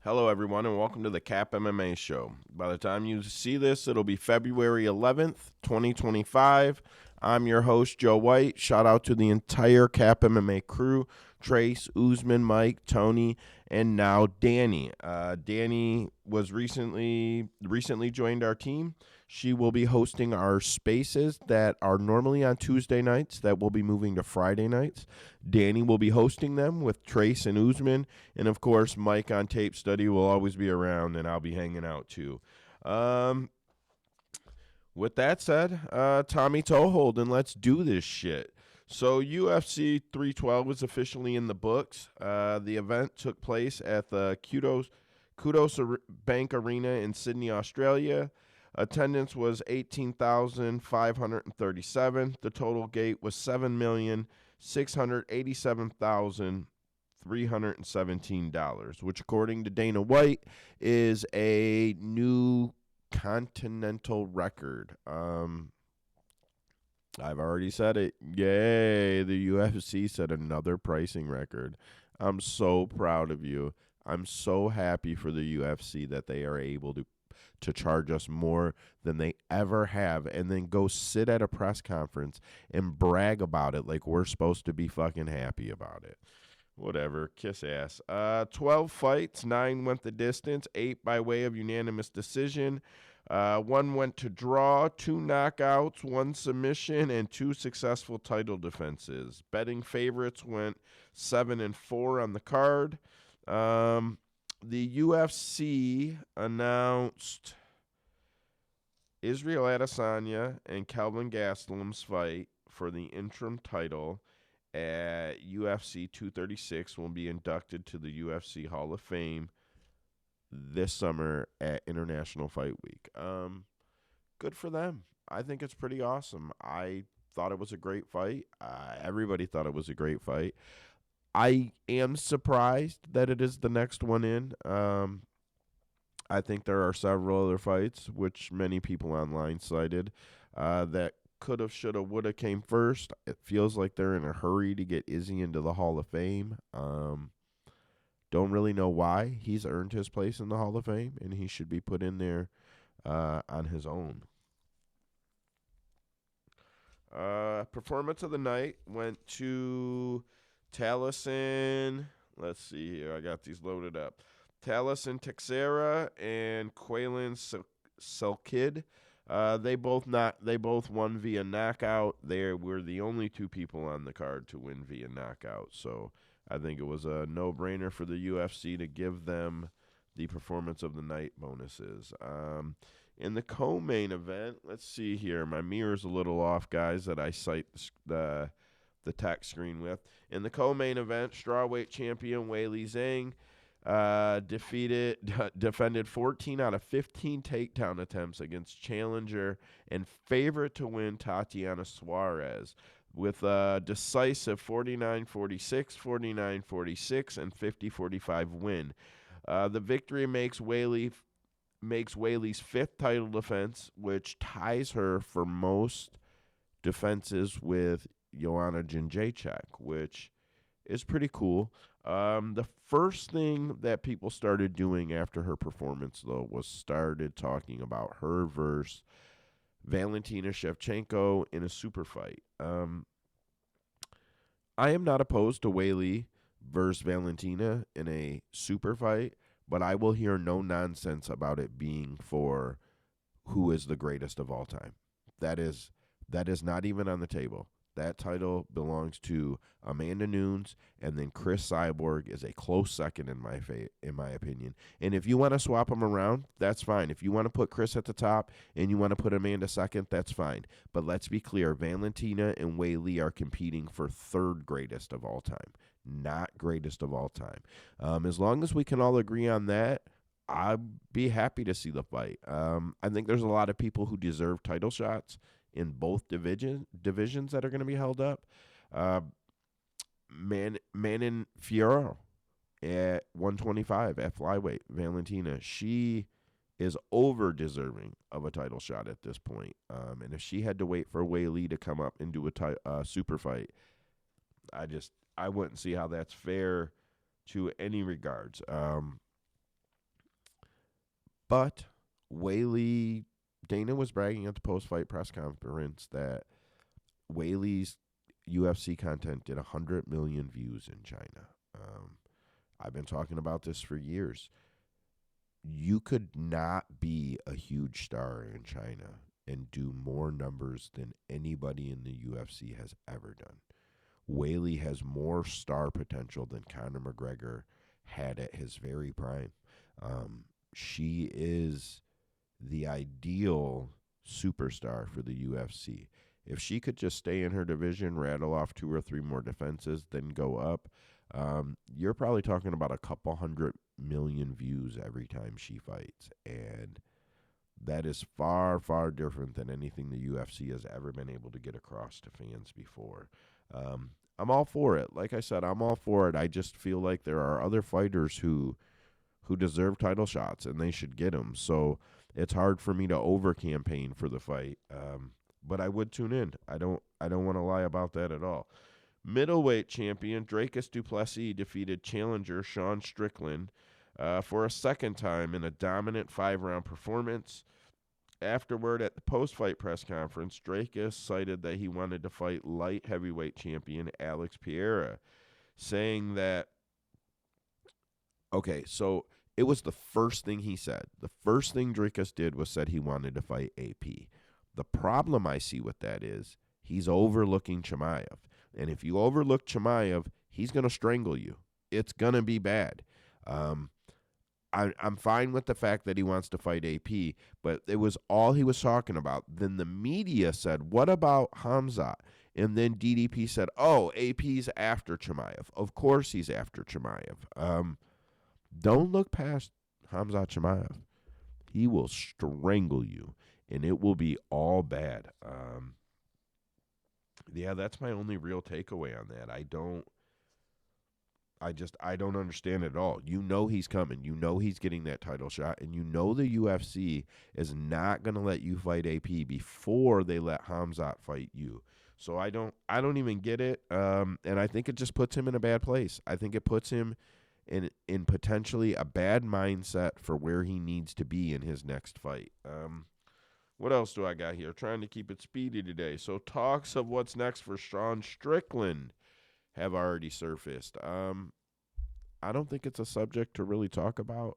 Hello, everyone, and welcome to the CAP MMA Show. By the time you see this, it'll be February 11th, 2025. I'm your host, Joe White. Shout out to the entire CAP MMA crew, Trace, Usman, Mike, Tony, and now Danny. Danny was recently joined our team. She will be hosting our spaces that are normally on Tuesday nights that will be moving to Friday nights. Danny will be hosting them with Trace and Usman. And, of course, Mike on Tape Study will always be around, and I'll be hanging out, too. With that said, Tommy Toehold, and let's do this shit. So UFC 312 is officially in the books. The event took place at the Kudos Bank Arena in Sydney, Australia. Attendance was 18,537. The total gate was 7,687,317, which according to Dana White is a new continental record. I've already said it. Yay, the UFC set another pricing record. I'm so proud of you. I'm so happy for the UFC that they are able to charge us more than they ever have and then go sit at a press conference and brag about it like we're supposed to be fucking happy about it. Whatever, kiss ass. 12 fights, 9 went the distance, 8 by way of unanimous decision. 1 went to draw, 2 knockouts, 1 submission, and 2 successful title defenses. Betting favorites went 7-4 on the card. The UFC announced Israel Adesanya and Kelvin Gastelum's fight for the interim title at UFC 236 will be inducted to the UFC Hall of Fame this summer at International Fight Week. Good for them. I think it's pretty awesome. I thought it was a great fight. Everybody thought it was a great fight. I am surprised that it is the next one in. I think there are several other fights, which many people online cited, that could have, should have, would have came first. It feels like they're in a hurry to get Izzy into the Hall of Fame. Don't really know why. He's earned his place in the Hall of Fame, and he should be put in there on his own. Performance of the night went to Taliesin. Let's see here. I got these loaded up. Taliesin Teixeira and Quaylen Salkilld. They both won via knockout. They were the only 2 people on the card to win via knockout. So I think it was a no-brainer for the UFC to give them the performance of the night bonuses. In the co-main event, let's see here. My mirror's a little off, guys, that I cite the text screen with. In the co-main event, strawweight champion Weili Zhang defended 14 out of 15 takedown attempts against challenger and favorite to win Tatiana Suarez with a decisive 49-46, 49-46, and 50-45 win. The victory makes Weili's 5th title defense, which ties her for most defenses with Joanna Jędrzejczyk, which is pretty cool. The first thing that people started doing after her performance, though, was started talking about her versus Valentina Shevchenko in a super fight. I am not opposed to Weili versus Valentina in a super fight, but I will hear no nonsense about it being for who is the greatest of all time. That is not even on the table. That title belongs to Amanda Nunes, and then Chris Cyborg is a close second in my opinion. And if you want to swap them around, that's fine. If you want to put Chris at the top and you want to put Amanda second, that's fine. But let's be clear, Valentina and Weili are competing for 3rd greatest of all time, not greatest of all time. As long as we can all agree on that, I'd be happy to see the fight. I think there's a lot of people who deserve title shots in both divisions that are going to be held up. Manon Fiorot at 125 at flyweight. Valentina, she is over deserving of a title shot at this point. And if she had to wait for Weili to come up and do a super fight, I wouldn't see how that's fair to any regards. But Weili, Dana was bragging at the post-fight press conference that Weili's UFC content did 100 million views in China. I've been talking about this for years. You could not be a huge star in China and do more numbers than anybody in the UFC has ever done. Weili has more star potential than Conor McGregor had at his very prime. She is the ideal superstar for the UFC. If she could just stay in her division, rattle off 2 or 3 more defenses, then go up, you're probably talking about a couple 100 million views every time she fights. And that is far, far different than anything the UFC has ever been able to get across to fans before. I'm all for it. Like I said, I'm all for it. I just feel like there are other fighters who deserve title shots, and they should get them. So it's hard for me to over-campaign for the fight. But I would tune in. I don't want to lie about that at all. Middleweight champion Dricus du Plessis defeated challenger Sean Strickland for a second time in a dominant 5-round performance. Afterward, at the post-fight press conference, Dricus cited that he wanted to fight light heavyweight champion Alex Pereira, saying that, okay, so it was the first thing he said. The first thing Dricus did was said he wanted to fight AP. The problem I see with that is he's overlooking Chimaev. And if you overlook Chimaev, he's going to strangle you. It's going to be bad. I'm fine with the fact that he wants to fight AP, but it was all he was talking about. Then the media said, what about Khamzat? And then DDP said, oh, AP's after Chimaev. Of course he's after Chimaev. Don't look past Khamzat Chimaev. He will strangle you, and it will be all bad. Yeah, that's my only real takeaway on that. I don't understand it at all. You know he's coming. You know he's getting that title shot, and you know the UFC is not going to let you fight AP before they let Khamzat fight you. So I don't even get it. And I think it just puts him in a bad place. I think it puts him in potentially a bad mindset for where he needs to be in his next fight. What else do I got here? Trying to keep it speedy today. So talks of what's next for Sean Strickland have already surfaced. I don't think it's a subject to really talk about.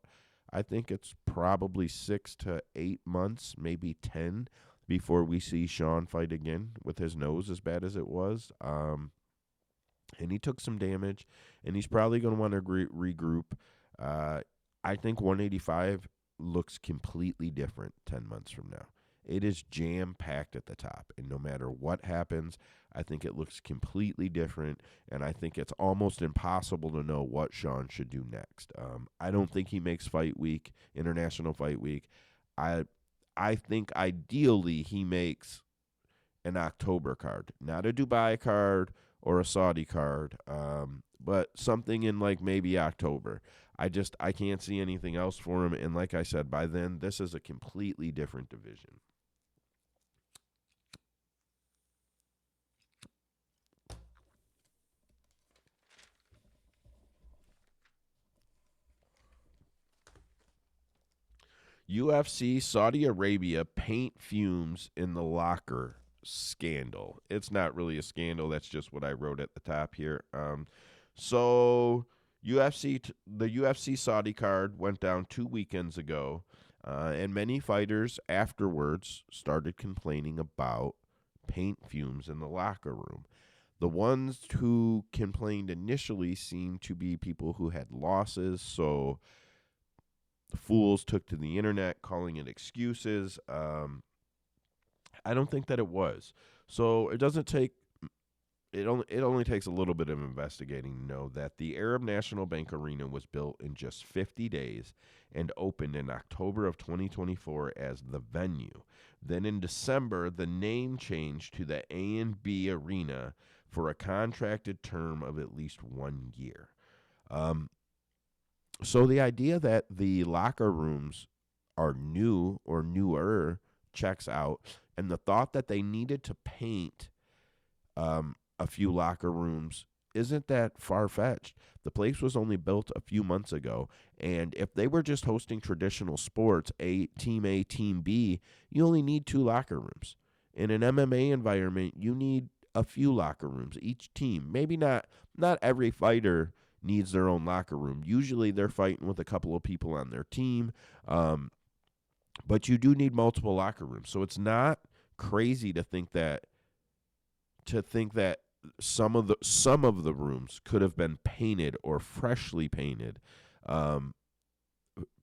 I think it's probably 6 to 8 months, maybe 10, before we see Sean fight again with his nose as bad as it was. And he took some damage, and he's probably going to want to regroup. I think 185 looks completely different 10 months from now. It is jam-packed at the top, and no matter what happens, I think it looks completely different, and I think it's almost impossible to know what Sean should do next. I don't think he makes Fight Week, International Fight Week. I think ideally he makes an October card, not a Dubai card or a Saudi card, but something in like maybe October. I can't see anything else for him, and like I said, by then, this is a completely different division. UFC Saudi Arabia paint fumes in the locker scandal. It's not really a scandal. That's just what I wrote at the top here. So the UFC Saudi card went down 2 weekends ago, and many fighters afterwards started complaining about paint fumes in the locker room. The ones who complained initially seemed to be people who had losses, so the fools took to the internet calling it excuses. I don't think that it was. So it only takes a little bit of investigating to know that the Arab National Bank Arena was built in just 50 days and opened in October of 2024 as the venue. Then in December, the name changed to the A&B Arena for a contracted term of at least 1 year. So the idea that the locker rooms are new or newer checks out, and the thought that they needed to paint a few locker rooms isn't that far-fetched. The place was only built a few months ago, and if they were just hosting traditional sports, Team A, Team B, you only need 2 locker rooms. In an MMA environment, you need a few locker rooms, each team. Maybe not every fighter needs their own locker room. Usually they're fighting with a couple of people on their team, but you do need multiple locker rooms. So it's not crazy to think that some of the rooms could have been painted or freshly painted,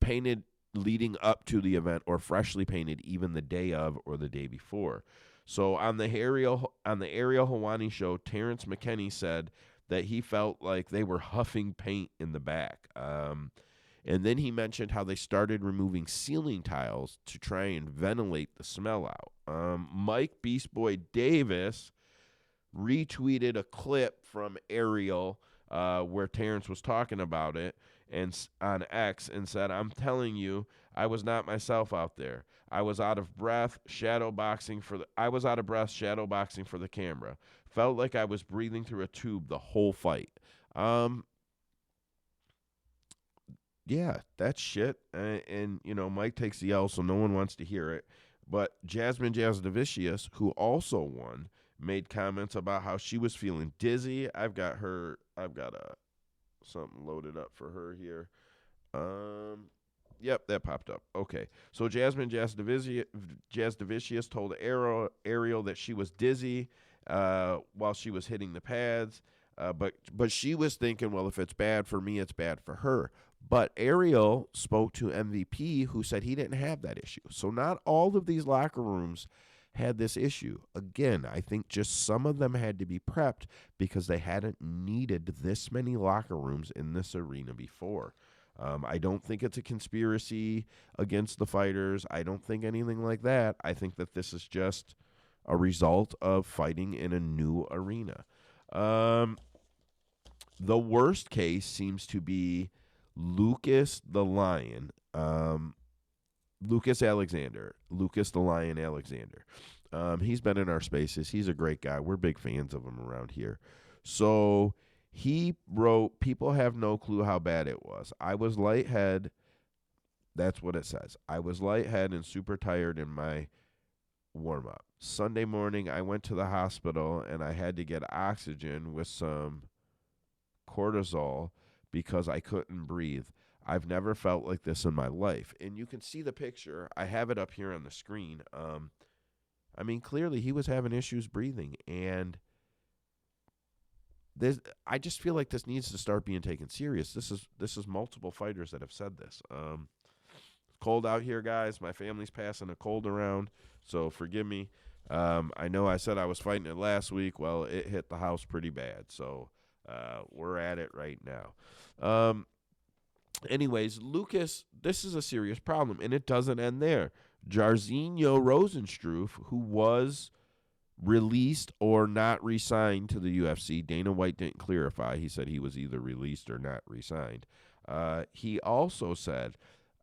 painted leading up to the event, or freshly painted even the day of or the day before. So on the Ariel Helwani show, Terrence McKinney said that he felt like they were huffing paint in the back. And then he mentioned how they started removing ceiling tiles to try and ventilate the smell out. Mike Beast Boy Davis retweeted a clip from Ariel where Terrence was talking about it and on X, and said, "I'm telling you, I was not myself out there. I was out of breath shadowboxing for the camera. Felt like I was breathing through a tube the whole fight." Yeah, that's shit. And Mike takes the L, so no one wants to hear it. But Jasmine Jasudavicius, who also won, made comments about how she was feeling dizzy. I've got something loaded up for her here. Yep, that popped up. Okay. So Jasmine Jasudavicius told Ariel that she was dizzy while she was hitting the pads. But she was thinking, well, if it's bad for me, it's bad for her. But Ariel spoke to MVP, who said he didn't have that issue. So not all of these locker rooms had this issue. Again, I think just some of them had to be prepped because they hadn't needed this many locker rooms in this arena before. I don't think it's a conspiracy against the fighters. I don't think anything like that. I think that this is just a result of fighting in a new arena. The worst case seems to be Lucas the Lion Alexander. He's been in our spaces. He's a great guy. We're big fans of him around here. So he wrote, "People have no clue how bad it was. I was lightheaded." That's what it says. "I was lightheaded and super tired in my warm-up. Sunday morning, I went to the hospital and I had to get oxygen with some cortisol because I couldn't breathe. I've never felt like this in my life." And you can see the picture. I have it up here on the screen. Clearly he was having issues breathing, and I just feel like this needs to start being taken serious. This is multiple fighters that have said this. It's cold out here, guys. My family's passing a cold around, so forgive me. I know I said I was fighting it last week. Well, it hit the house pretty bad, so we're at it right now. Anyways, Lucas, this is a serious problem, and it doesn't end there. Jairzinho Rosenstruck, who was released or not re-signed to the UFC. Dana White didn't clarify. He said he was either released or not re-signed. He also said,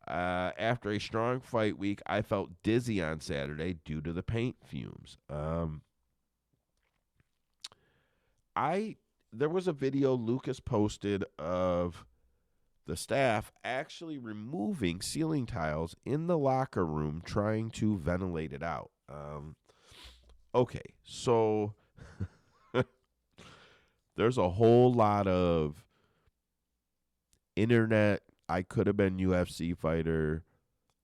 after a strong fight week, I felt dizzy on Saturday due to the paint fumes. There was a video Lucas posted of the staff actually removing ceiling tiles in the locker room, trying to ventilate it out. Okay, so there's a whole lot of internet, I could have been UFC fighter,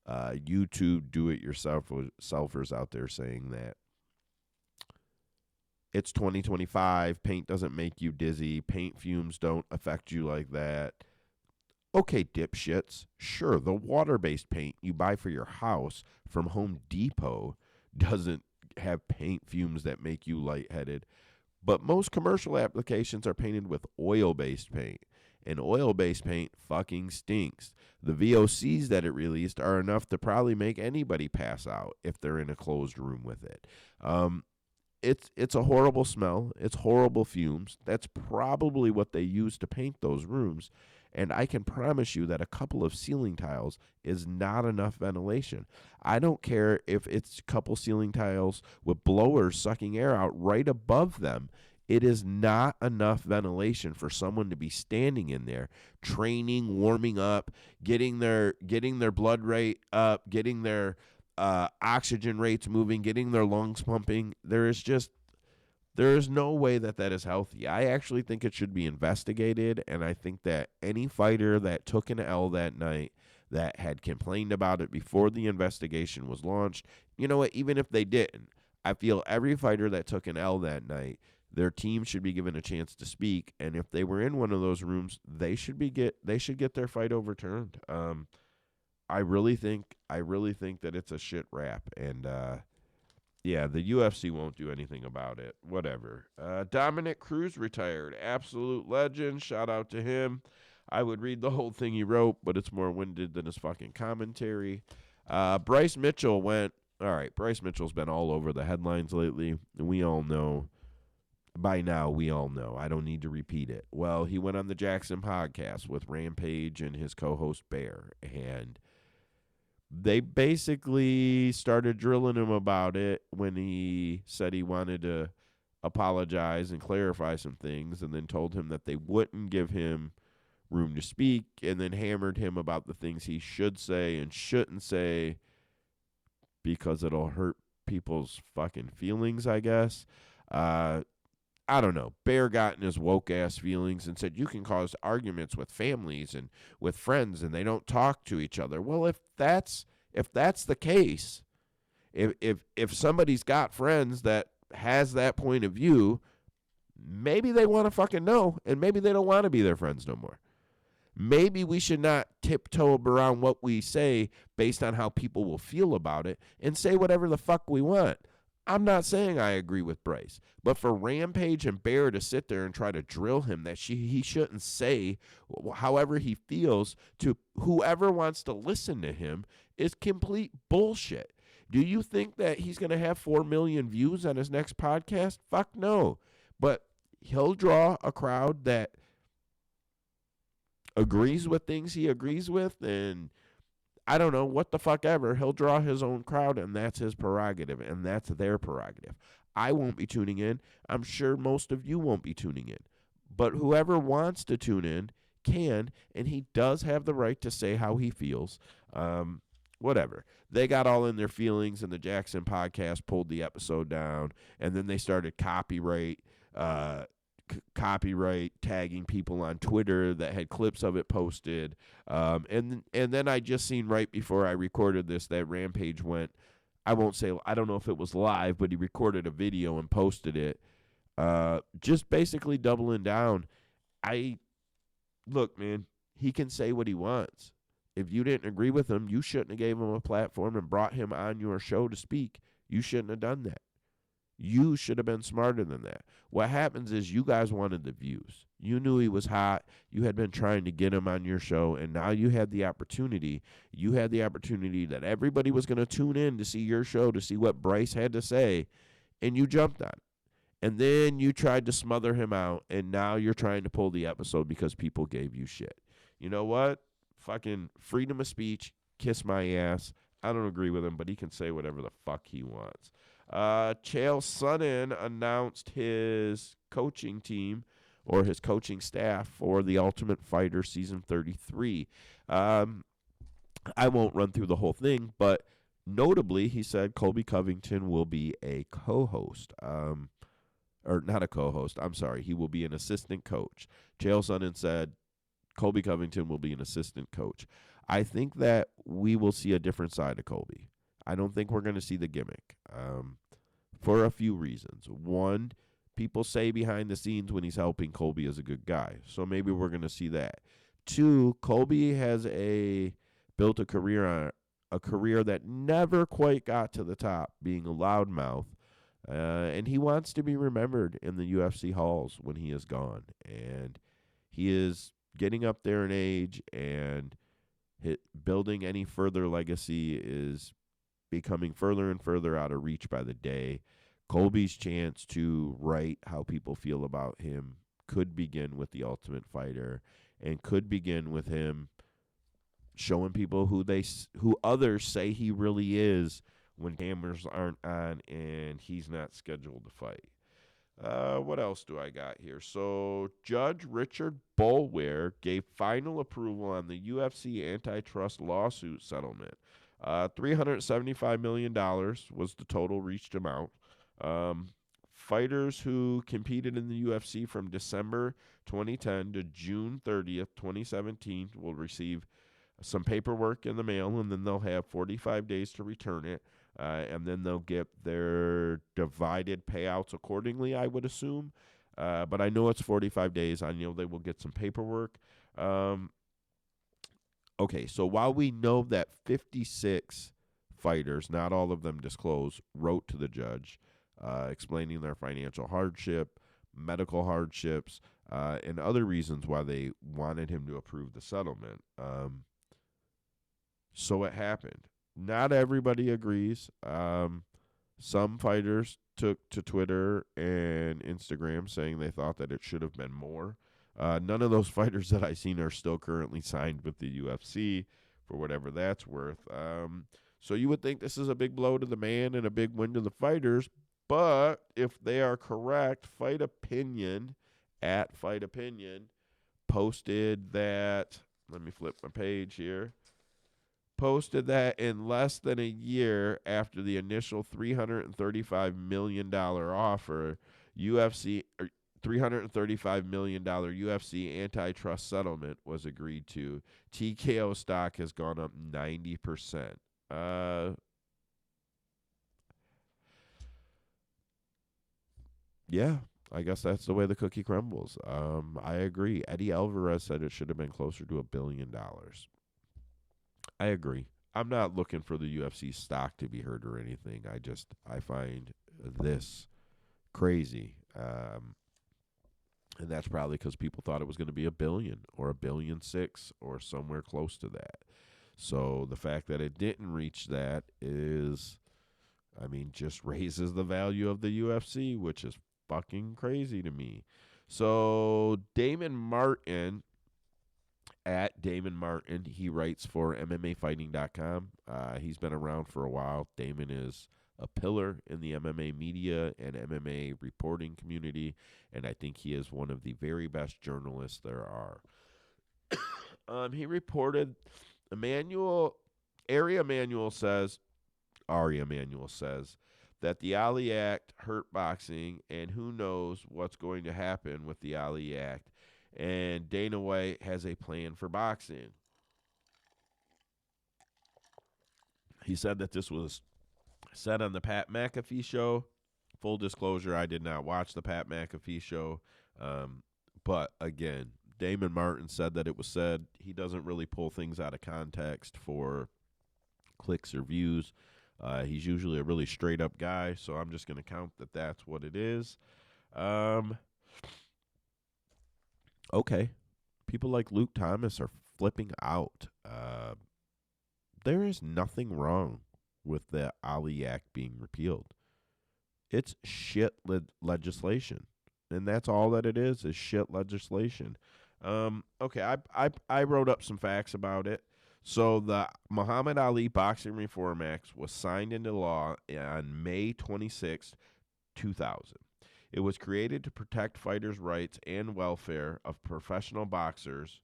YouTube do-it-yourselfers out there saying that it's 2025, paint doesn't make you dizzy, paint fumes don't affect you like that. Okay, dipshits, sure, the water-based paint you buy for your house from Home Depot doesn't have paint fumes that make you lightheaded, but most commercial applications are painted with oil-based paint, and oil-based paint fucking stinks. The VOCs that it released are enough to probably make anybody pass out if they're in a closed room with it. It's a horrible smell. It's horrible fumes. That's probably what they use to paint those rooms. And I can promise you that a couple of ceiling tiles is not enough ventilation. I don't care if it's a couple ceiling tiles with blowers sucking air out right above them. It is not enough ventilation for someone to be standing in there, training, warming up, getting their blood rate up, getting their oxygen rates moving, getting their lungs pumping. There is no way that is healthy. I actually think it should be investigated, and I think that any fighter that took an L that night that had complained about it before the investigation was launched, you know what, even if they didn't, I feel every fighter that took an L that night, their team should be given a chance to speak, and if they were in one of those rooms, they should get their fight overturned. I really think that it's a shit rap, and yeah, the UFC won't do anything about it. Whatever. Dominick Cruz retired. Absolute legend. Shout out to him. I would read the whole thing he wrote, but it's more winded than his fucking commentary. Bryce Mitchell went. All right, Bryce Mitchell's been all over the headlines lately, and we all know. By now, we all know. I don't need to repeat it. Well, he went on the Jaxxon podcast with Rampage and his co-host Bear, and they basically started drilling him about it when he said he wanted to apologize and clarify some things, and then told him that they wouldn't give him room to speak, and then hammered him about the things he should say and shouldn't say because it'll hurt people's fucking feelings, I guess. I don't know. Bear got in his woke-ass feelings and said you can cause arguments with families and with friends and they don't talk to each other. Well, if that's the case, if somebody's got friends that has that point of view, maybe they want to fucking know, and maybe they don't want to be their friends no more. Maybe we should not tiptoe around what we say based on how people will feel about it and say whatever the fuck we want. I'm not saying I agree with Bryce, but for Rampage and Bear to sit there and try to drill him that he shouldn't say however he feels to whoever wants to listen to him is complete bullshit. Do you think that he's going to have 4 million views on his next podcast? Fuck no. But he'll draw a crowd that agrees with things he agrees with, and I don't know, what the fuck ever. He'll draw his own crowd, and that's his prerogative, and that's their prerogative. I won't be tuning in. I'm sure most of you won't be tuning in. But whoever wants to tune in can, and he does have the right to say how he feels. Whatever. They got all in their feelings, and the Jaxxon podcast pulled the episode down, and then they started copyright tagging people on Twitter that had clips of it posted. And then I just seen right before I recorded this that Rampage went, I don't know if it was live, but he recorded a video and posted it. Just basically doubling down. Look, man, he can say what he wants. If you didn't agree with him, you shouldn't have gave him a platform and brought him on your show to speak. You shouldn't have done that. You should have been smarter than that. What happens is you guys wanted the views. You knew he was hot. You had been trying to get him on your show, and now you had the opportunity. You had the opportunity that everybody was going to tune in to see your show, to see what Bryce had to say, and you jumped on it. And then you tried to smother him out, and now you're trying to pull the episode because people gave you shit. You know what? Fucking freedom of speech, kiss my ass. I don't agree with him, but he can say whatever the fuck he wants. Chael Sonnen announced his coaching team or his coaching staff for The Ultimate Fighter Season 33. I won't run through the whole thing, but notably, he said Colby Covington will be a co-host. Or not a co-host, I'm sorry. He will be an assistant coach. Chael Sonnen said Colby Covington will be an assistant coach. I think that we will see a different side of Colby. I don't think we're going to see the gimmick for a few reasons. One, people say behind the scenes when he's helping, Colby is a good guy. So maybe we're going to see that. Two, Colby has built a career that never quite got to the top, being a loudmouth. And he wants to be remembered in the UFC halls when he is gone. And he is getting up there in age, and building any further legacy is becoming further and further out of reach by the day. Colby's chance to write how people feel about him could begin with The Ultimate Fighter, and could begin with him showing people who others say he really is when cameras aren't on and he's not scheduled to fight. What else do I got here? So, Judge Richard Boulware gave final approval on the UFC antitrust lawsuit settlement. $375 million was the total reached amount. Um, Fighters who competed in the UFC from December 2010 to June 30th, 2017 will receive some paperwork in the mail, and then they'll have 45 days to return it. And then they'll get their divided payouts accordingly, I would assume. But I know it's 45 days. I know they will get some paperwork. Okay, so while we know that 56 fighters, not all of them disclosed, wrote to the judge explaining their financial hardship, medical hardships, and other reasons why they wanted him to approve the settlement. So it happened. Not everybody agrees. Some fighters took to Twitter and Instagram saying they thought that it should have been more. None of those fighters that I've seen are still currently signed with the UFC, for whatever that's worth. So you would think this is a big blow to the man and a big win to the fighters, but if they are correct, Fight Opinion, at Fight Opinion, posted that, let me flip my page here, posted that in less than a year after the initial $335 million offer, $335 million UFC antitrust settlement was agreed to. TKO stock has gone up 90%. Yeah, I guess that's the way the cookie crumbles. I agree. Eddie Alvarez said it should have been closer to $1 billion. I agree. I'm not looking for the UFC stock to be hurt or anything. I find this crazy. And that's probably because people thought it was going to be $1 billion or $1.6 billion or somewhere close to that. So the fact that it didn't reach that is, just raises the value of the UFC, which is fucking crazy to me. So Damon Martin, at Damon Martin, he writes for MMAfighting.com. He's been around for a while. Damon is a pillar in the MMA media and MMA reporting community, and I think he is one of the very best journalists there are. He reported Aria Emanuel says that the Ali Act hurt boxing, and who knows what's going to happen with the Ali Act. And Dana White has a plan for boxing. He said that this was said on the Pat McAfee show. Full disclosure, I did not watch the Pat McAfee show. But again, Damon Martin said that it was said. He doesn't really pull things out of context for clicks or views. He's usually a really straight up guy, so I'm just going to count that that's what it is. Okay. People like Luke Thomas are flipping out. There is nothing wrong with the Ali Act being repealed. It's shit legislation. And that's all that it is shit legislation. Okay, I wrote up some facts about it. So the Muhammad Ali Boxing Reform Act was signed into law on May 26, 2000. It was created to protect fighters' rights and welfare of professional boxers.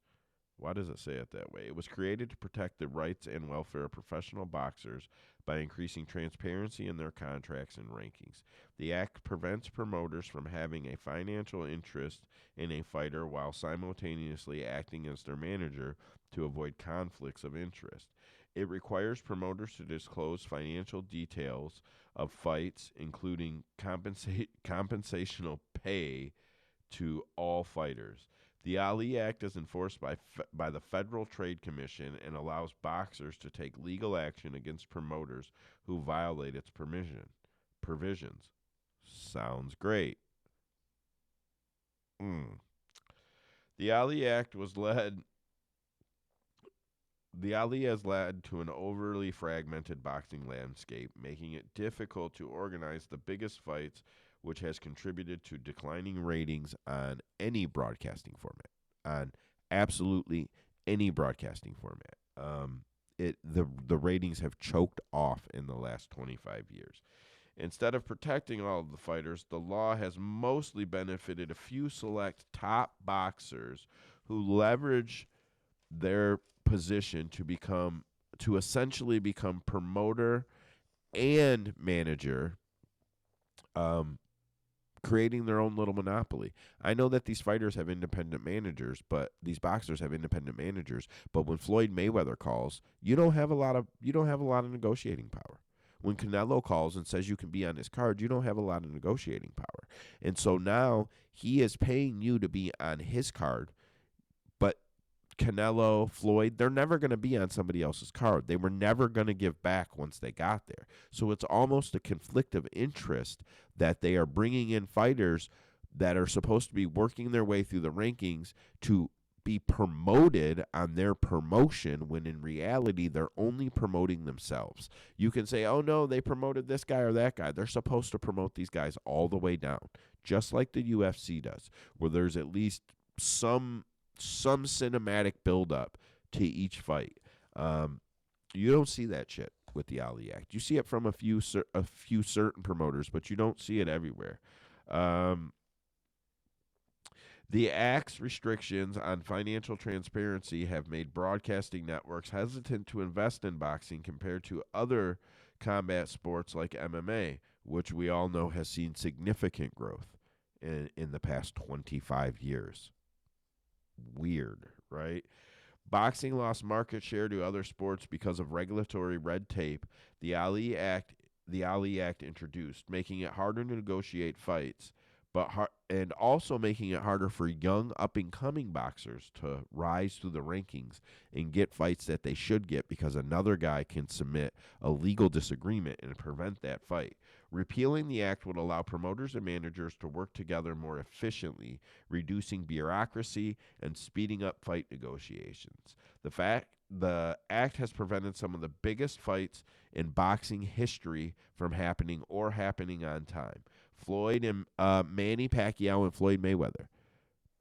Why does it say it that way? It was created to protect the rights and welfare of professional boxers by increasing transparency in their contracts and rankings. The act prevents promoters from having a financial interest in a fighter while simultaneously acting as their manager to avoid conflicts of interest. It requires promoters to disclose financial details of fights, including compensational pay to all fighters. The Ali Act is enforced by the Federal Trade Commission and allows boxers to take legal action against promoters who violate its provisions. Sounds great. The Ali Act was led The Ali has led to an overly fragmented boxing landscape, making it difficult to organize the biggest fights, which has contributed to declining ratings on any broadcasting format, on absolutely any broadcasting format. The ratings have choked off in the last 25 years. Instead of protecting all of the fighters, the law has mostly benefited a few select top boxers who leverage their position to essentially become promoter and manager, um, creating their own little monopoly. I know that these fighters have independent managers, but these boxers have independent managers. But when Floyd Mayweather calls, you don't have a lot of negotiating power. When Canelo calls and says you can be on his card, you don't have a lot of negotiating power. And so now he is paying you to be on his card, but Canelo, Floyd, they're never going to be on somebody else's card. They were never going to give back once they got there. So it's almost a conflict of interest that they are bringing in fighters that are supposed to be working their way through the rankings to be promoted on their promotion, when in reality they're only promoting themselves. You can say, oh no, they promoted this guy or that guy. They're supposed to promote these guys all the way down, just like the UFC does, where there's at least some cinematic build-up to each fight. You don't see that shit with the Ali Act. You see it from a few certain promoters, but you don't see it everywhere. The Act's restrictions on financial transparency have made broadcasting networks hesitant to invest in boxing compared to other combat sports like MMA, which we all know has seen significant growth in the past 25 years. Weird, right? Boxing lost market share to other sports because of regulatory red tape the Ali Act introduced, making it harder to negotiate fights, and also making it harder for young up-and-coming boxers to rise through the rankings and get fights that they should get because another guy can submit a legal disagreement and prevent that fight. Repealing the act would allow promoters and managers to work together more efficiently, reducing bureaucracy and speeding up fight negotiations. The act has prevented some of the biggest fights in boxing history from happening on time. Floyd and Manny Pacquiao and Floyd Mayweather,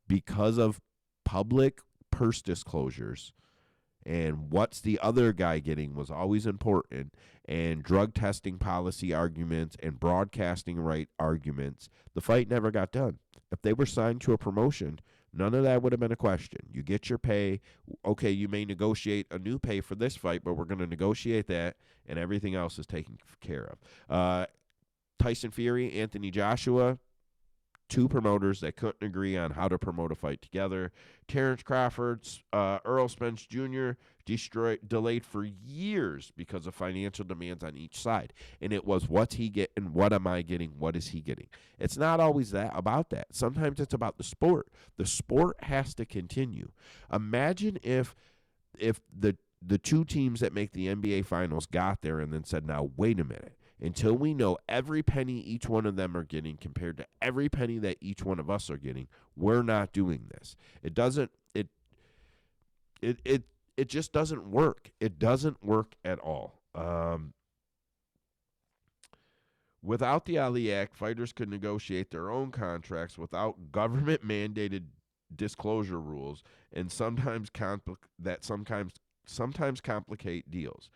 because of public purse disclosures and what's the other guy getting was always important, and drug testing policy arguments and broadcasting right arguments, the fight never got done. If they were signed to a promotion, none of that would have been a question. You get your pay. Okay, you may negotiate a new pay for this fight, but we're going to negotiate that, and everything else is taken care of. Tyson Fury, Anthony Joshua, two promoters that couldn't agree on how to promote a fight together. Terrence Crawford, Earl Spence Jr. delayed for years because of financial demands on each side. And it was, what's he getting? What am I getting? What is he getting? It's not always about that. Sometimes it's about the sport. The sport has to continue. Imagine if the two teams that make the NBA Finals got there and then said, now, wait a minute. Until we know every penny each one of them are getting compared to every penny that each one of us are getting, we're not doing this. It just doesn't work. It doesn't work at all. Without the Ali Act, fighters could negotiate their own contracts without government-mandated disclosure rules, and sometimes complicate deals.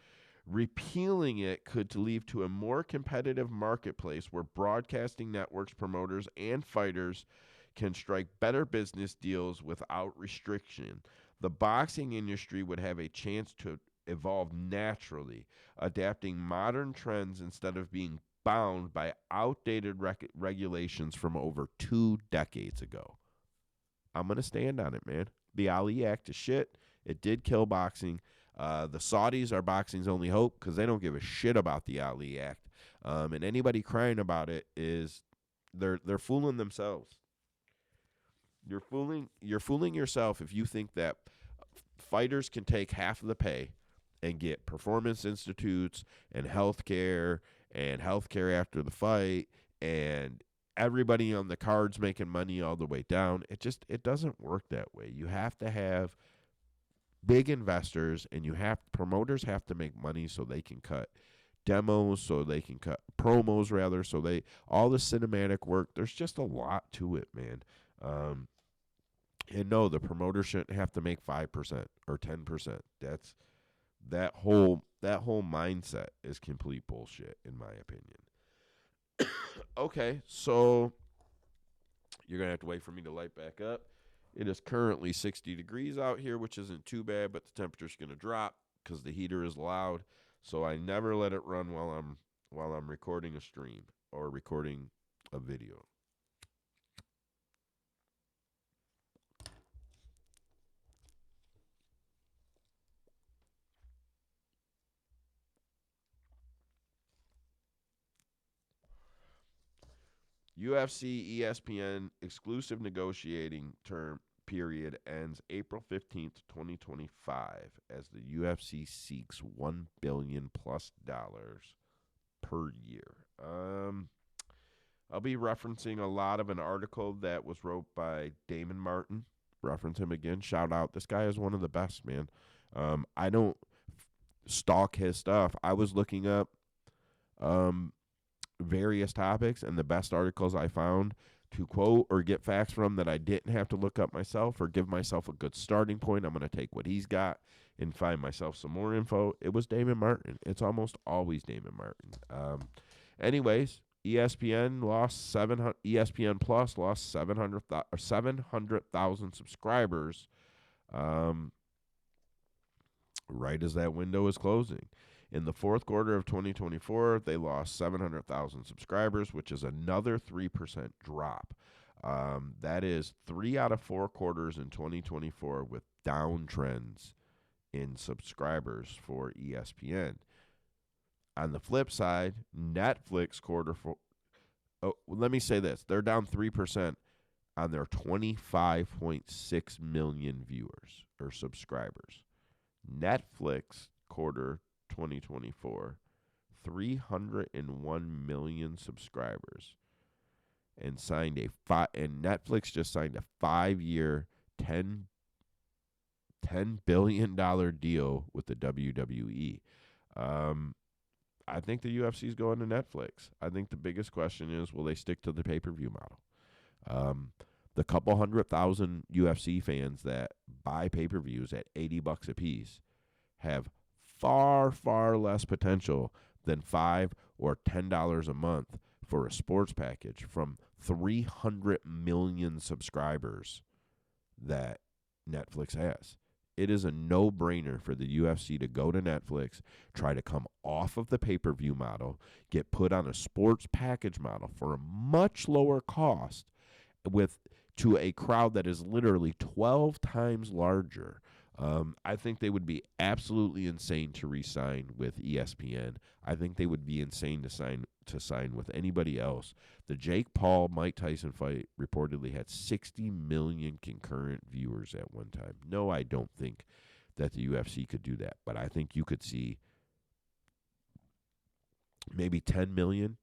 Repealing it could lead to a more competitive marketplace where broadcasting networks, promoters, and fighters can strike better business deals without restriction. The boxing industry would have a chance to evolve naturally, adapting modern trends instead of being bound by outdated regulations from over 2 decades ago. I'm going to stand on it, man. The Ali Act is shit. It did kill boxing. The Saudis are boxing's only hope because they don't give a shit about the Ali Act. And anybody crying about it is they're fooling themselves. You're fooling yourself if you think that fighters can take half of the pay and get performance institutes and healthcare after the fight, and everybody on the card's making money all the way down. It doesn't work that way. You have to have big investors, and promoters have to make money so they can cut demos, so they can cut promos rather, so all the cinematic work. There's just a lot to it, man. And no, the promoter shouldn't have to make 5% or 10%. That whole mindset is complete bullshit, in my opinion. Okay, so you're going to have to wait for me to light back up. It is currently 60 degrees out here, which isn't too bad, but the temperature's going to drop because the heater is loud. So I never let it run while I'm recording a stream or recording a video. UFC ESPN exclusive negotiating term period ends April 15th, 2025 as the UFC seeks $1 billion plus per year. I'll be referencing a lot of an article that was wrote by Damon Martin. Reference him again. Shout out. This guy is one of the best, man. I don't stalk his stuff. I was looking up various topics, and the best articles I found to quote or get facts from that I didn't have to look up myself or give myself a good starting point. I'm going to take what he's got and find myself some more info. It was Damon Martin. It's almost always Damon Martin. Anyways, ESPN lost 700. ESPN Plus lost 700,000 subscribers. Right as that window is closing. In the fourth quarter of 2024, they lost 700,000 subscribers, which is another 3% drop. That is 3 out of 4 quarters in 2024 with downtrends in subscribers for ESPN. On the flip side, Netflix let me say this. They're down 3% on their 25.6 million viewers or subscribers. Netflix quarter 2024, 301 million subscribers, and Netflix just signed a 5-year, $10 billion deal with the WWE. I think the UFC is going to Netflix. I think the biggest question is, will they stick to the pay-per-view model? The couple 100,000 UFC fans that buy pay-per-views at $80 a piece have far, far less potential than $5 or $10 a month for a sports package from 300 million subscribers that Netflix has. It is a no-brainer for the UFC to go to Netflix, try to come off of the pay-per-view model, get put on a sports package model for a much lower cost to a crowd that is literally 12 times larger. I think they would be absolutely insane to re-sign with ESPN. I think they would be insane to sign with anybody else. The Jake Paul Mike Tyson fight reportedly had 60 million concurrent viewers at one time. No, I don't think that the UFC could do that, but I think you could see maybe 10 million,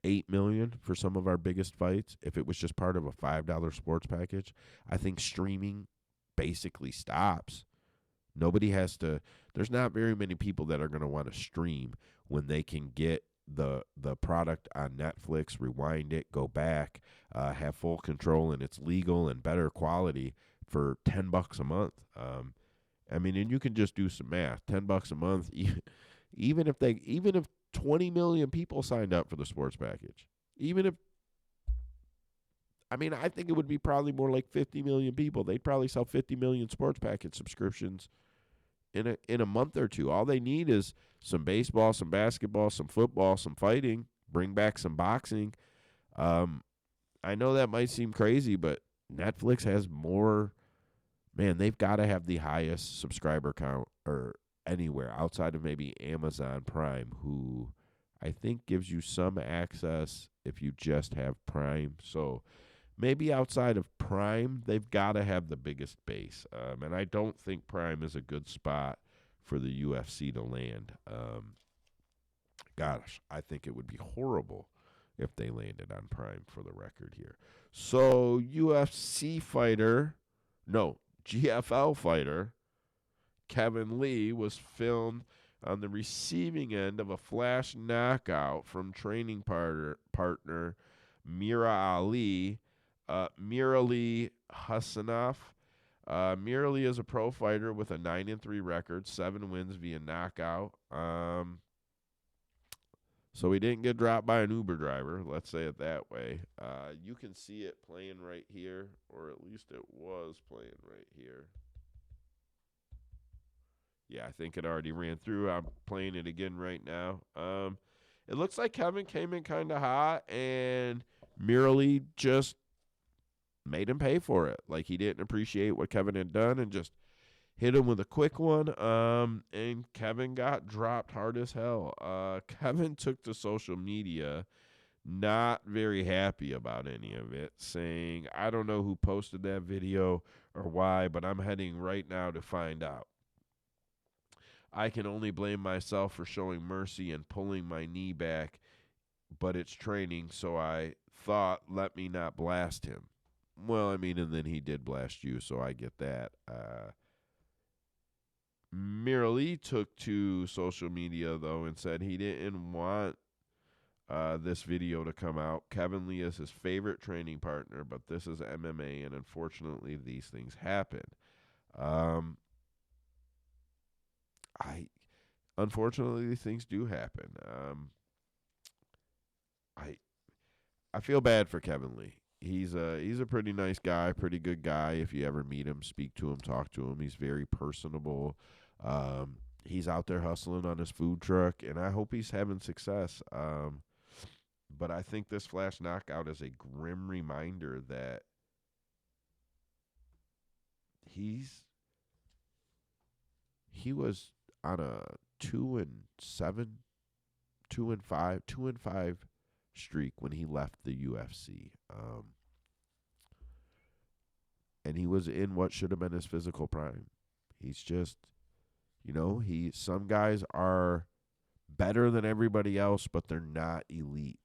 8 million for some of our biggest fights if it was just part of a $5 sports package. I think streaming basically stops. There's not very many people that are going to want to stream when they can get the product on Netflix, rewind it, go back, have full control, and it's legal and better quality for $10 a month. And you can just do some math. $10 a month, even if 20 million people signed up for the sports package, I think it would be probably more like 50 million people. They'd probably sell 50 million sports package subscriptions in a month or two. All they need is some baseball, some basketball, some football, some fighting, bring back some boxing. I know that might seem crazy, but Netflix has more. Man, they've got to have the highest subscriber count or anywhere outside of maybe Amazon Prime, who I think gives you some access if you just have Prime. So maybe outside of Prime, they've got to have the biggest base. And I don't think Prime is a good spot for the UFC to land. Gosh, I think it would be horrible if they landed on Prime, for the record here. So GFL fighter Kevin Lee was filmed on the receiving end of a flash knockout from training partner Mirali. Mirali Huseynov. Mirali is a pro fighter with a 9-3 record, 7 wins via knockout. So he didn't get dropped by an Uber driver, let's say it that way. You can see it playing right here, or at least it was playing right here. Yeah, I think it already ran through. I'm playing it again right now. It looks like Kevin came in kind of hot, and Mirali just made him pay for it. Like, he didn't appreciate what Kevin had done and just hit him with a quick one. And Kevin got dropped hard as hell. Kevin took to social media not very happy about any of it, saying, I don't know who posted that video or why, but I'm heading right now to find out. I can only blame myself for showing mercy and pulling my knee back, but it's training, so I thought, let me not blast him. Well, I mean, and then he did blast you, so I get that. Mirali took to social media, though, and said he didn't want this video to come out. Kevin Lee is his favorite training partner, but this is MMA, and unfortunately, these things happen. Unfortunately, these things do happen. I feel bad for Kevin Lee. He's a pretty nice guy, pretty good guy. If you ever meet him, speak to him, talk to him. He's very personable. He's out there hustling on his food truck, and I hope he's having success. But I think this flash knockout is a grim reminder that he was on a 2-7, 2-5 streak when he left the UFC. And he was in what should have been his physical prime. He's just, some guys are better than everybody else, but they're not elite.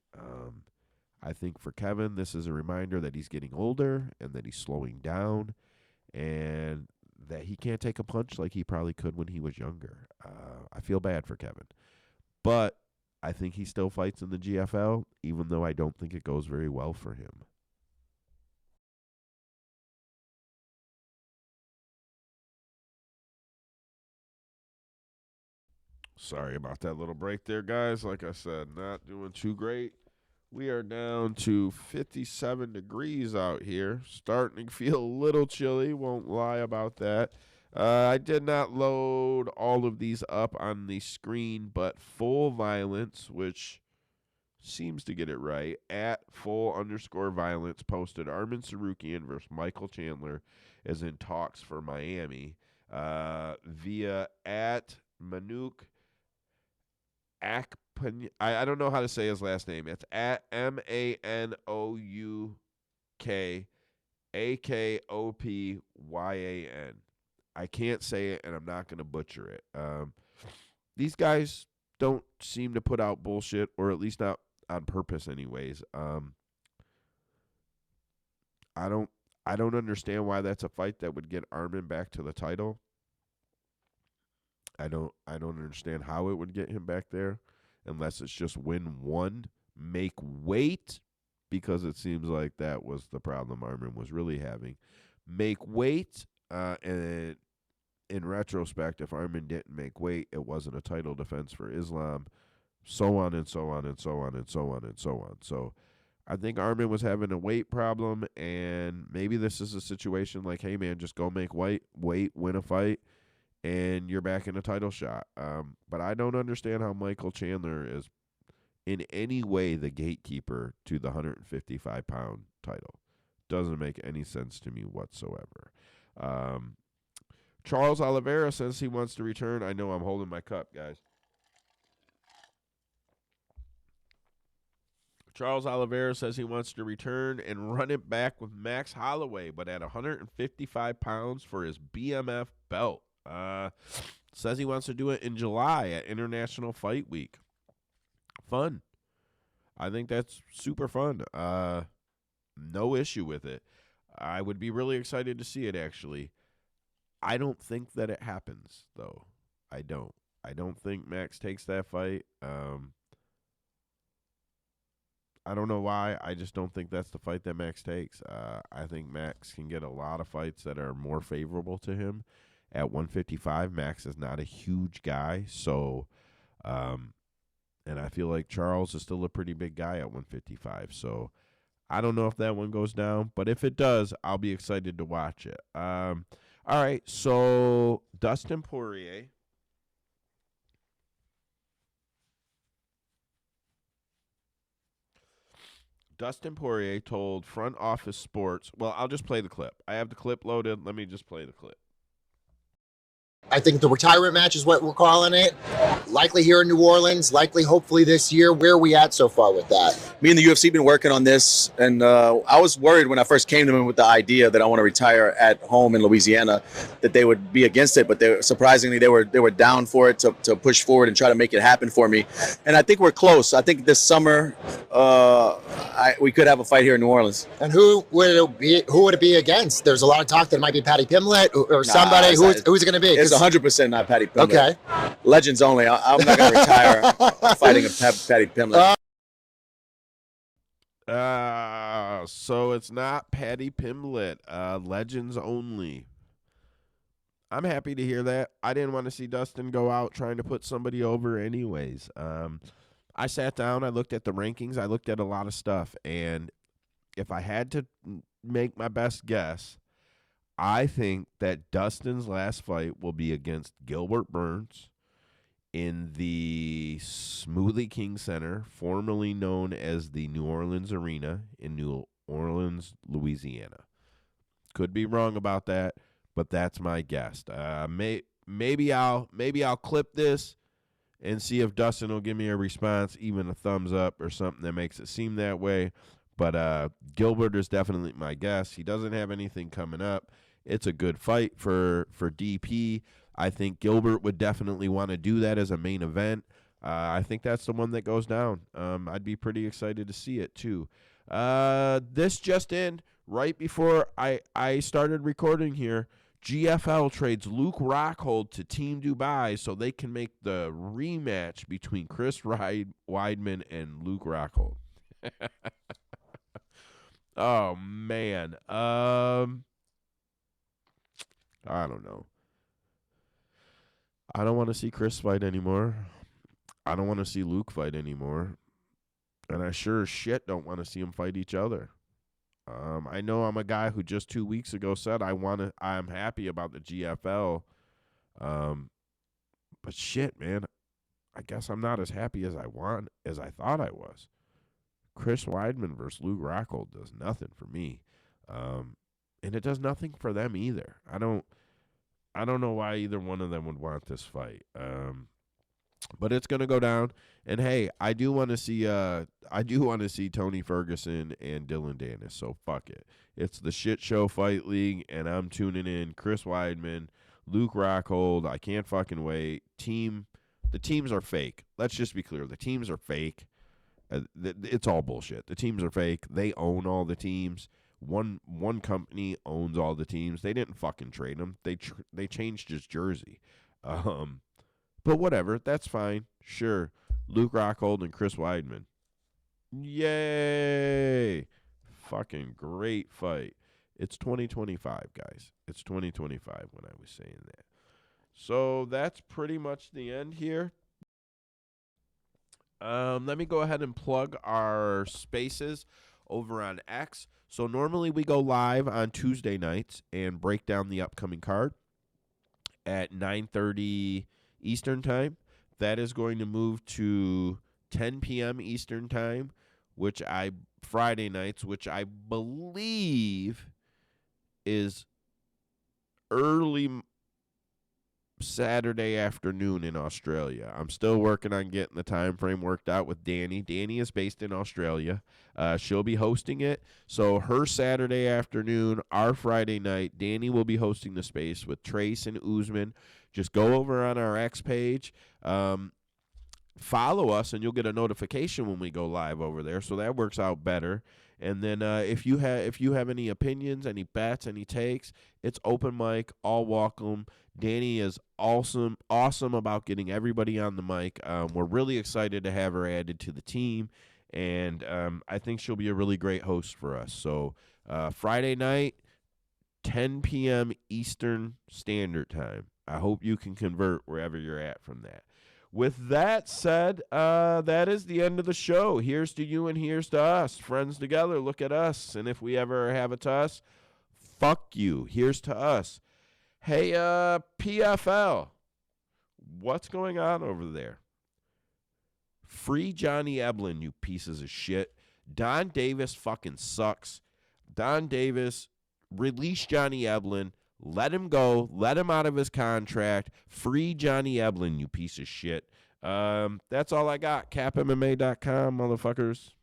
I think for Kevin, this is a reminder that he's getting older and that he's slowing down and that he can't take a punch like he probably could when he was younger. I feel bad for Kevin. But I think he still fights in the GFL, even though I don't think it goes very well for him. Sorry about that little break there, guys. Like I said, not doing too great. We are down to 57 degrees out here. Starting to feel a little chilly, won't lie about that. I did not load all of these up on the screen, but Full Violence, which seems to get it right, at @full_violence posted Arman Sarukian versus Michael Chandler is in talks for Miami. Via at Manuk I don't know how to say his last name. It's at MANOUKAKOPYAN. I can't say it, and I'm not going to butcher it. These guys don't seem to put out bullshit, or at least not on purpose anyways. I don't understand why that's a fight that would get Arman back to the title. I don't understand how it would get him back there unless it's just win one, make weight, because it seems like that was the problem Arman was really having. Make weight, and in retrospect, if Arman didn't make weight, it wasn't a title defense for Islam, so on and so on and so on and so on and so on. So I think Arman was having a weight problem, and maybe this is a situation like, hey, man, just go make weight, win a fight, and you're back in a title shot. But I don't understand how Michael Chandler is in any way the gatekeeper to the 155-pound title. Doesn't make any sense to me whatsoever. Charles Oliveira says he wants to return. I know I'm holding my cup, guys. Charles Oliveira says he wants to return and run it back with Max Holloway, but at 155 pounds for his BMF belt. Says he wants to do it in July at International Fight Week. Fun. I think that's super fun. No issue with it. I would be really excited to see it, actually. I don't think that it happens, though. I don't think Max takes that fight. I don't know why. I just don't think that's the fight that Max takes. I think Max can get a lot of fights that are more favorable to him. At 155, Max is not a huge guy, so And I feel like Charles is still a pretty big guy at 155. So I don't know if that one goes down, but if it does, I'll be excited to watch it. All right, so Dustin Poirier. Dustin Poirier told Front Office Sports, well, I'll just play the clip. I have the clip loaded. Let me just play the clip. I think the retirement match is what we're calling it. Likely here in New Orleans, likely hopefully this year. Where are we at so far with that? Me and the UFC been working on this, and I was worried when I first came to them with the idea that I want to retire at home in Louisiana, that they would be against it, but surprisingly they were down for it to push forward and try to make it happen for me. And I think we're close. I think this summer we could have a fight here in New Orleans. And who would it be against? There's a lot of talk that it might be Paddy Pimblett or somebody. Who's it going to be? It's 100% not Paddy Pimblett. Okay. Legends only. I'm not going to retire fighting a Paddy Pimblett. So it's not Paddy Pimblett. Legends only. I'm happy to hear that. I didn't want to see Dustin go out trying to put somebody over anyways. I sat down, I looked at the rankings, I looked at a lot of stuff, and if I had to make my best guess, I think that Dustin's last fight will be against Gilbert Burns in the Smoothie King Center, formerly known as the New Orleans Arena in New Orleans, Louisiana. Could be wrong about that, but that's my guess. Maybe I'll clip this and see if Dustin will give me a response, even a thumbs up or something that makes it seem that way. But Gilbert is definitely my guess. He doesn't have anything coming up. It's a good fight for DP. I think Gilbert would definitely want to do that as a main event. I think that's the one that goes down. I'd be pretty excited to see it, too. This just in, right before I started recording here, GFL trades Luke Rockhold to Team Dubai so they can make the rematch between Chris Weidman and Luke Rockhold. Oh, man. I don't know. I don't want to see Chris fight anymore. I don't want to see Luke fight anymore. And I sure as shit don't want to see them fight each other. I know I'm a guy who just 2 weeks ago said I'm happy about the GFL. But shit, man, I guess I'm not as happy as I thought I was. Chris Weidman versus Luke Rockhold does nothing for me. And it does nothing for them either. I don't know why either one of them would want this fight. But it's gonna go down. And hey, I do want to see Tony Ferguson and Dylan Dennis. So fuck it. It's the shit show fight league, and I'm tuning in. Chris Weidman, Luke Rockhold. I can't fucking wait. The teams are fake. Let's just be clear. The teams are fake. It's all bullshit. The teams are fake. They own all the teams. One company owns all the teams. They didn't fucking trade them. They changed his jersey. But whatever. That's fine. Sure. Luke Rockhold and Chris Weidman. Yay! Fucking great fight. It's 2025, guys. It's 2025 when I was saying that. So that's pretty much the end here. Let me go ahead and plug our spaces over on X. So normally we go live on Tuesday nights and break down the upcoming card at 9:30 Eastern Time. That is going to move to 10 p.m. Eastern Time, Friday nights, which I believe is early Saturday afternoon in Australia. I'm still working on getting the time frame worked out with Danny. Danny is based in Australia. She'll be hosting it. So her Saturday afternoon, our Friday night, Danny will be hosting the space with Trace and Usman. Just go over on our X page. Follow us, and you'll get a notification when we go live over there. So that works out better. And then if you have any opinions, any bets, any takes, it's open mic, all welcome. Danny is awesome about getting everybody on the mic. We're really excited to have her added to the team, and I think she'll be a really great host for us. So Friday night, 10 p.m. Eastern Standard Time. I hope you can convert wherever you're at from that. With that said, that is the end of the show. Here's to you and here's to us. Friends together, look at us. And if we ever have a tuss, fuck you. Here's to us. Hey, PFL, what's going on over there? Free Johnny Eblen, you pieces of shit. Don Davis fucking sucks. Don Davis, release Johnny Eblen. Let him go. Let him out of his contract. Free Johnny Eblen, you piece of shit. That's all I got. CapMMA.com, motherfuckers.